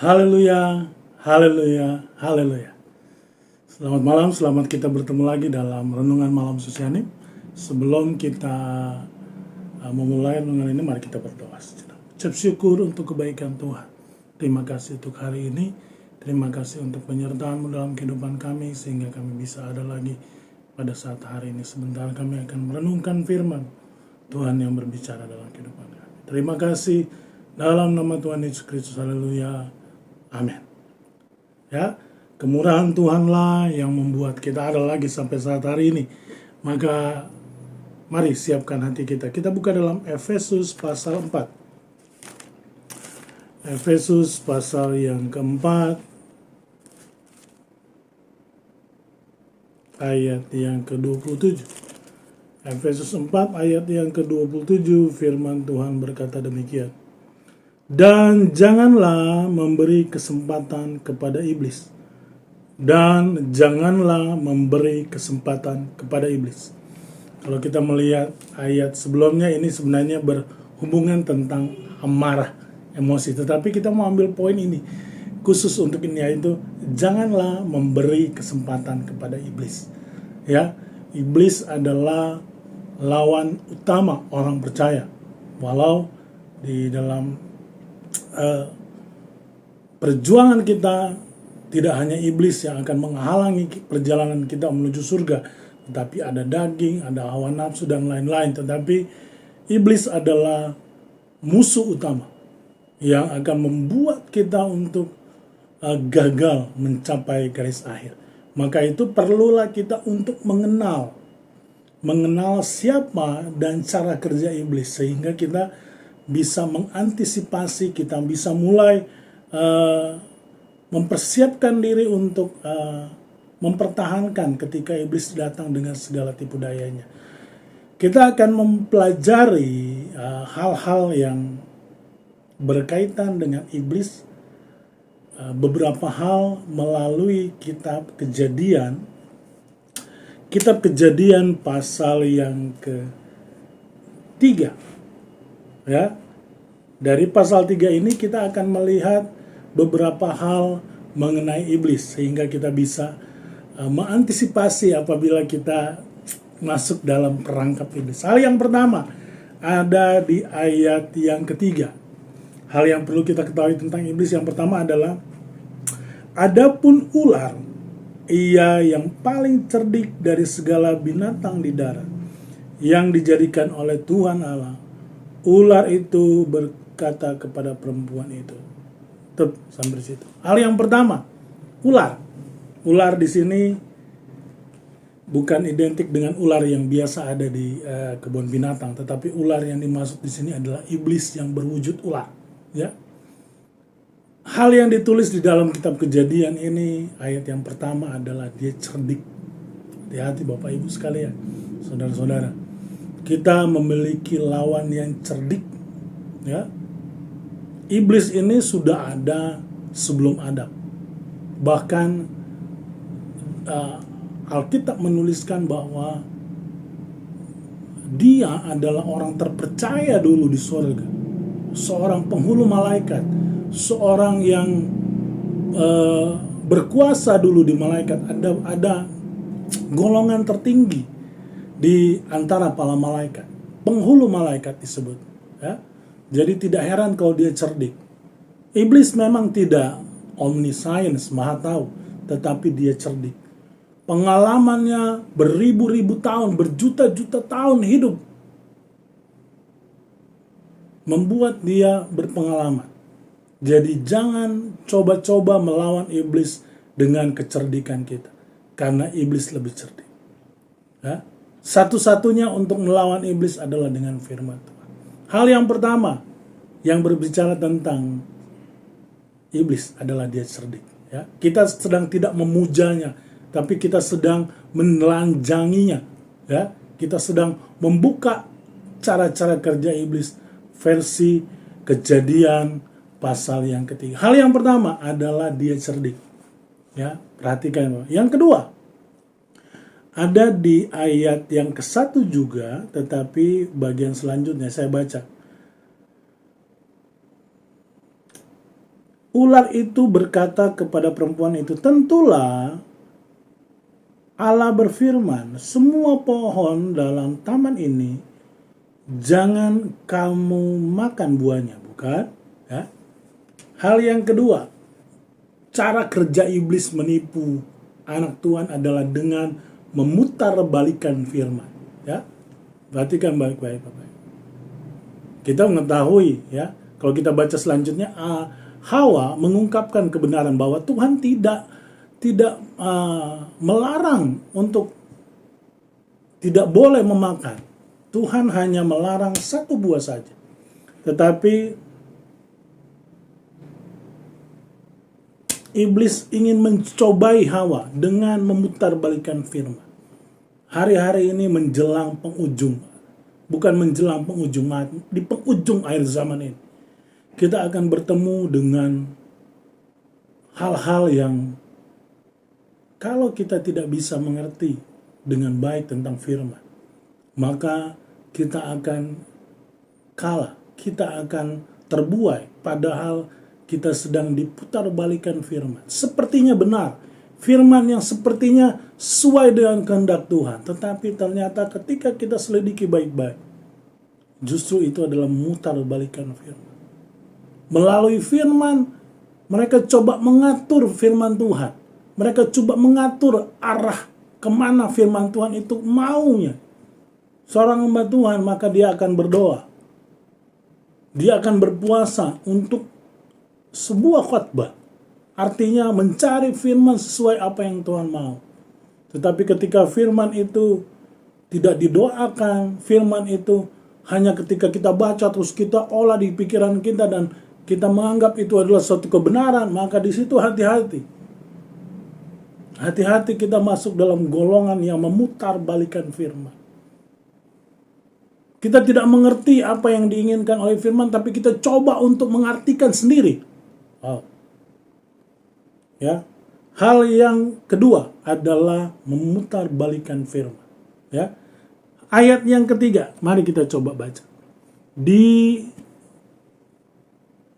Haleluya, haleluya, haleluya. Selamat malam, selamat kita bertemu lagi dalam Renungan Malam Susianim. Sebelum kita memulai renungan ini, mari kita berdoa sejenak. Ucap syukur untuk kebaikan Tuhan. Terima kasih untuk hari ini. Terima kasih untuk penyertaan-Mu dalam kehidupan kami, sehingga kami bisa ada lagi pada saat hari ini. Sebentar kami akan merenungkan firman Tuhan yang berbicara dalam kehidupan kami. Terima kasih dalam nama Tuhan Yesus Kristus. Haleluya. Amin. Ya, kemurahan Tuhanlah yang membuat kita ada lagi sampai saat hari ini. Maka mari siapkan hati kita. Kita buka dalam Efesus pasal 4. Efesus pasal yang keempat, ayat yang ke-27. Efesus 4 ayat yang ke-27, firman Tuhan berkata demikian. Dan janganlah memberi kesempatan kepada iblis. Dan janganlah memberi kesempatan kepada iblis. Kalau kita melihat ayat sebelumnya, ini sebenarnya berhubungan tentang amarah, emosi. Tetapi kita mau ambil poin ini, khusus untuk ini, yaitu janganlah memberi kesempatan kepada iblis. Ya, iblis adalah lawan utama orang percaya. Walau di dalam perjuangan kita tidak hanya iblis yang akan menghalangi perjalanan kita menuju surga, tetapi ada daging, ada hawa nafsu dan lain-lain. Tetapi iblis adalah musuh utama yang akan membuat kita untuk gagal mencapai garis akhir. Maka itu perlulah kita untuk mengenal siapa dan cara kerja iblis, sehingga kita bisa mengantisipasi, kita bisa mulai mempersiapkan diri untuk mempertahankan ketika iblis datang dengan segala tipu dayanya. Kita akan mempelajari hal-hal yang berkaitan dengan iblis, beberapa hal melalui kitab Kejadian. Kitab Kejadian pasal yang ke-3. Ya, dari pasal 3 ini kita akan melihat beberapa hal mengenai iblis, sehingga kita bisa mengantisipasi apabila kita masuk dalam perangkap iblis. Hal yang pertama ada di ayat yang ketiga. Hal yang perlu kita ketahui tentang iblis yang pertama adalah, adapun ular, ia yang paling cerdik dari segala binatang di darat yang dijadikan oleh Tuhan Allah. Ular itu berkata kepada perempuan itu. Tuh, sampai situ. Hal yang pertama, ular. Ular di sini bukan identik dengan ular yang biasa ada di kebun binatang, tetapi ular yang dimaksud di sini adalah iblis yang berwujud ular. Ya. Hal yang ditulis di dalam kitab Kejadian ini, ayat yang pertama adalah dia cerdik. Hati-hati Bapak Ibu sekalian, saudara-saudara. Kita memiliki lawan yang cerdik. Ya. Iblis ini sudah ada sebelum Adam. Bahkan Alkitab menuliskan bahwa dia adalah orang terpercaya dulu di surga. Seorang penghulu malaikat. Seorang yang berkuasa dulu di malaikat. Ada golongan tertinggi di antara para malaikat. Penghulu malaikat disebut. Ya. Jadi tidak heran kalau dia cerdik. Iblis memang tidak omniscience, maha tahu, tetapi dia cerdik. Pengalamannya beribu-ribu tahun, berjuta-juta tahun hidup, membuat dia berpengalaman. Jadi jangan coba-coba melawan iblis dengan kecerdikan kita, karena iblis lebih cerdik. Ya. Satu-satunya untuk melawan iblis adalah dengan firman Tuhan. Hal yang pertama yang berbicara tentang iblis adalah dia cerdik. Ya. Kita sedang tidak memujanya, tapi kita sedang menelanjanginya. Ya. Kita sedang membuka cara-cara kerja iblis versi Kejadian pasal yang ketiga. Hal yang pertama adalah dia cerdik. Ya, perhatikan. Yang kedua, ada di ayat yang ke-1 juga, tetapi bagian selanjutnya saya baca. Ular itu berkata kepada perempuan itu, tentulah Allah berfirman, semua pohon dalam taman ini jangan kamu makan buahnya, bukan? Ya. Hal yang kedua, cara kerja iblis menipu anak Tuhan adalah dengan memutarbalikan firman. Ya, perhatikan baik-baik, Bapak. Kita mengetahui, ya, kalau kita baca selanjutnya, Hawa mengungkapkan kebenaran bahwa Tuhan tidak melarang untuk tidak boleh memakan. Tuhan hanya melarang satu buah saja. Tetapi iblis ingin mencobai Hawa dengan memutarbalikkan firman. Hari-hari ini menjelang penghujung, bukan menjelang penghujung, di penghujung akhir zaman ini, kita akan bertemu dengan hal-hal yang kalau kita tidak bisa mengerti dengan baik tentang firman, maka kita akan kalah, kita akan terbuai, padahal kita sedang diputarbalikan firman. Sepertinya benar, firman yang sepertinya sesuai dengan kehendak Tuhan, tetapi ternyata ketika kita selidiki baik-baik, justru itu adalah memutarbalikan firman. Melalui firman, mereka coba mengatur firman Tuhan. Mereka coba mengatur arah kemana firman Tuhan itu maunya. Seorang hamba Tuhan, maka dia akan berdoa. Dia akan berpuasa untuk sebuah khotbah. Artinya mencari firman sesuai apa yang Tuhan mau. Tetapi ketika firman itu tidak didoakan, firman itu hanya ketika kita baca terus kita olah di pikiran kita dan kita menganggap itu adalah suatu kebenaran, maka di situ hati-hati. Hati-hati kita masuk dalam golongan yang memutarbalikan firman. Kita tidak mengerti apa yang diinginkan oleh firman, tapi kita coba untuk mengartikan sendiri. Wow. Ya. Hal yang kedua adalah memutarbalikan firman. Ya. Ayat yang ketiga, mari kita coba baca. Di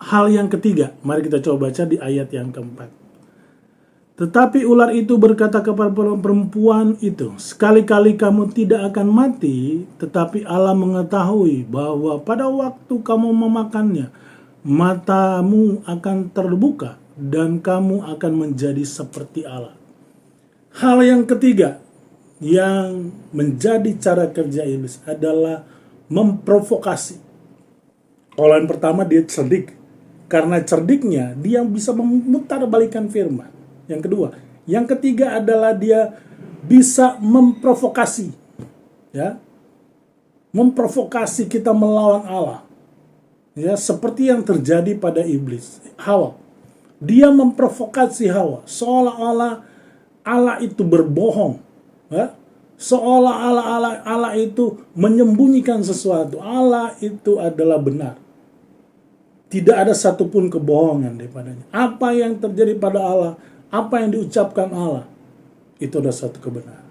hal yang ketiga, mari kita coba baca di ayat yang keempat. Tetapi ular itu berkata kepada perempuan itu, sekali-kali kamu tidak akan mati, tetapi Allah mengetahui bahwa pada waktu kamu memakannya, matamu akan terbuka dan kamu akan menjadi seperti Allah. Hal yang ketiga yang menjadi cara kerja iblis adalah memprovokasi. Kalau yang pertama dia cerdik, karena cerdiknya dia bisa memutarbalikan firman. Yang kedua, yang ketiga adalah dia bisa memprovokasi, ya, memprovokasi kita melawan Allah, ya, seperti yang terjadi pada iblis, Hawa. Dia memprovokasi Hawa, seolah-olah Allah itu berbohong, ya, seolah-olah Allah itu menyembunyikan sesuatu. Allah itu adalah benar. Tidak ada satupun kebohongan daripadanya. Apa yang terjadi pada Allah, apa yang diucapkan Allah, itu adalah satu kebenaran.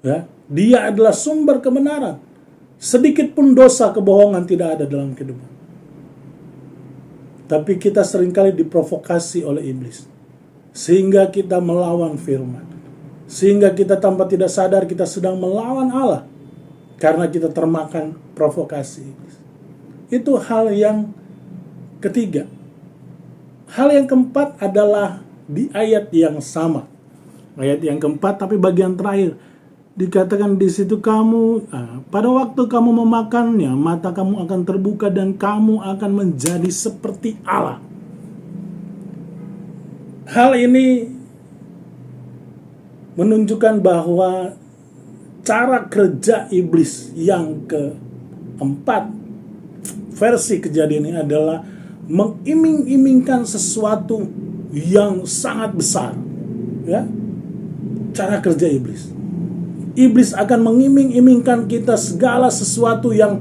Ya, dia adalah sumber kebenaran. Sedikit pun dosa kebohongan tidak ada dalam kehidupan. Tapi kita seringkali diprovokasi oleh iblis, sehingga kita melawan firman. Sehingga kita tanpa tidak sadar kita sedang melawan Allah, karena kita termakan provokasi iblis. Itu hal yang ketiga. Hal yang keempat adalah di ayat yang sama. Ayat yang keempat, tapi bagian terakhir. Dikatakan di situ pada waktu kamu memakannya, mata kamu akan terbuka dan kamu akan menjadi seperti Allah. Hal ini menunjukkan bahwa cara kerja iblis yang keempat, versi kejadian ini adalah mengiming-imingkan sesuatu yang sangat besar, ya. Cara kerja iblis. Iblis akan mengiming-imingkan kita segala sesuatu yang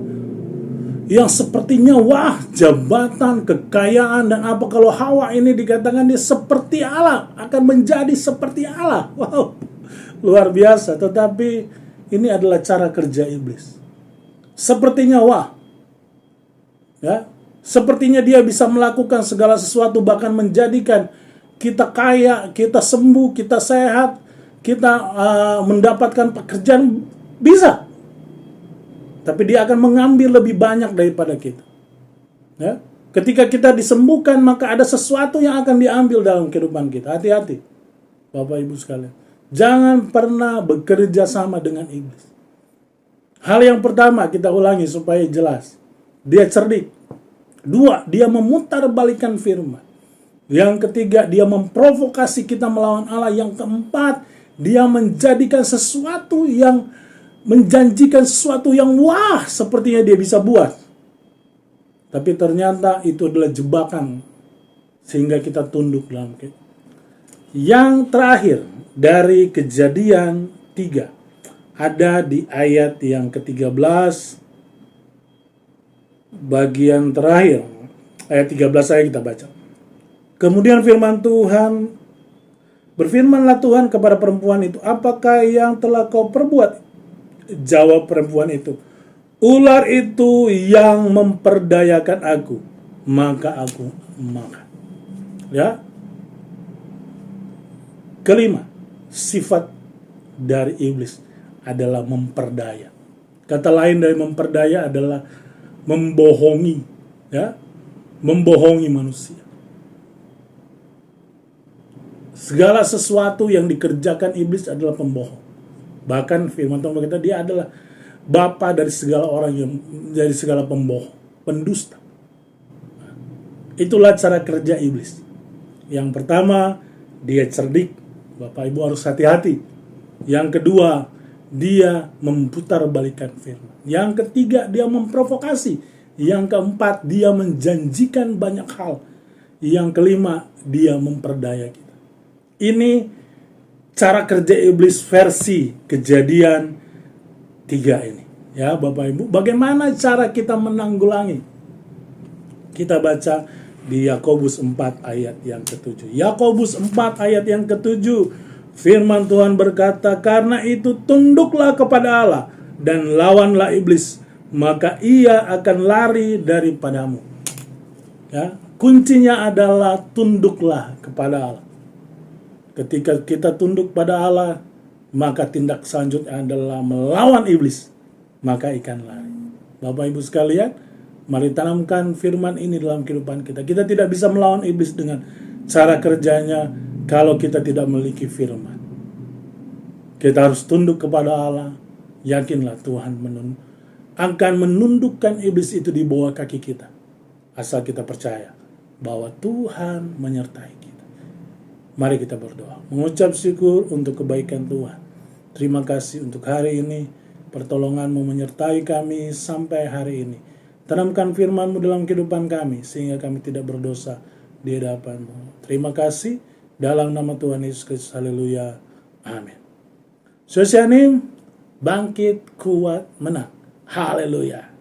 sepertinya wah, jabatan, kekayaan dan apa. Kalau Hawa ini dikatakan dia seperti Allah, akan menjadi seperti Allah. Wow, luar biasa. Tetapi ini adalah cara kerja iblis. Sepertinya wah, ya, Sepertinya dia bisa melakukan segala sesuatu, bahkan menjadikan kita kaya, kita sembuh, kita sehat, kita mendapatkan pekerjaan, bisa. Tapi dia akan mengambil lebih banyak daripada kita. Ya? Ketika kita disembuhkan, maka ada sesuatu yang akan diambil dalam kehidupan kita. Hati-hati, Bapak Ibu sekalian. Jangan pernah bekerja sama dengan iblis. Hal yang pertama, kita ulangi supaya jelas. Dia cerdik. 2, dia memutarbalikan firman. Yang ketiga, dia memprovokasi kita melawan Allah. Yang keempat, dia menjadikan sesuatu yang menjanjikan sesuatu yang wah, sepertinya dia bisa buat. Tapi ternyata itu adalah jebakan sehingga kita tunduk dalam kita. Yang terakhir dari Kejadian 3 ada di ayat yang ke-13 bagian terakhir. Ayat 13 saya kita baca. Kemudian berfirmanlah Tuhan kepada perempuan itu, apakah yang telah kau perbuat? Jawab perempuan itu, ular itu yang memperdayakan aku, maka aku makan. Ya. Kelima, sifat dari iblis adalah memperdaya. Kata lain dari memperdaya adalah membohongi, ya, membohongi manusia. Segala sesuatu yang dikerjakan iblis adalah pembohong. Bahkan firman Tuhan berkata dia adalah bapa dari segala orang yang dari segala pembohong, pendusta. Itulah cara kerja iblis. Yang pertama, dia cerdik. Bapak Ibu harus hati-hati. Yang kedua, dia memutarbalikkan firman. Yang ketiga, dia memprovokasi. Yang keempat, dia menjanjikan banyak hal. Yang kelima, dia memperdaya kita. Ini cara kerja iblis versi Kejadian 3 ini. Ya, Bapak Ibu, bagaimana cara kita menanggulangi? Kita baca di Yakobus 4 ayat yang ke-7. Yakobus 4 ayat yang ke-7. Firman Tuhan berkata, karena itu tunduklah kepada Allah dan lawanlah iblis, maka ia akan lari daripadamu. Ya, kuncinya adalah tunduklah kepada Allah. Ketika kita tunduk pada Allah, maka tindak selanjutnya adalah melawan iblis, maka ikan lari. Bapak Ibu sekalian, mari tanamkan firman ini dalam kehidupan kita. Kita tidak bisa melawan iblis dengan cara kerjanya kalau kita tidak memiliki firman. Kita harus tunduk kepada Allah. Yakinlah Tuhan akan menundukkan iblis itu di bawah kaki kita. Asal kita percaya bahwa Tuhan menyertai kita. Mari kita berdoa, mengucap syukur untuk kebaikan Tuhan. Terima kasih untuk hari ini, pertolongan-Mu menyertai kami sampai hari ini. Tanamkan firman-Mu dalam kehidupan kami, sehingga kami tidak berdosa di hadapan-Mu. Terima kasih, dalam nama Tuhan Yesus Kristus, haleluya, amin. Sosianim, bangkit, kuat, menang, haleluya.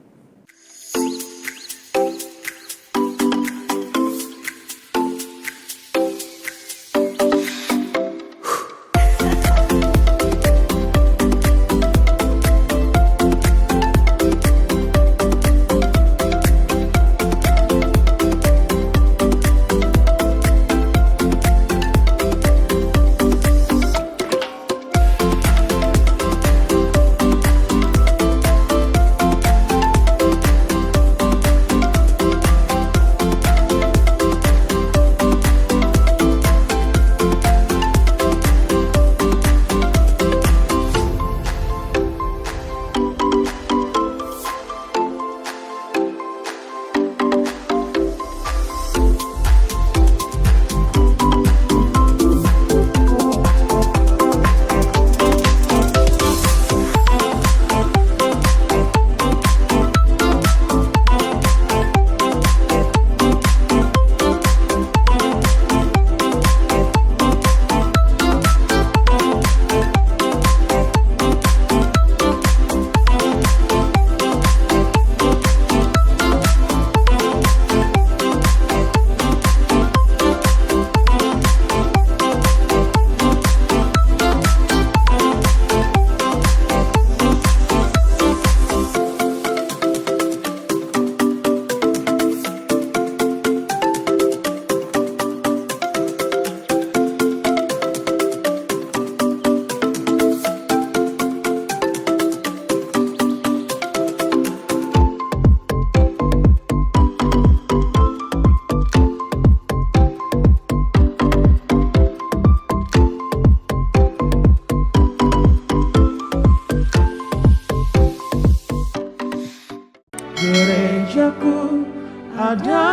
ada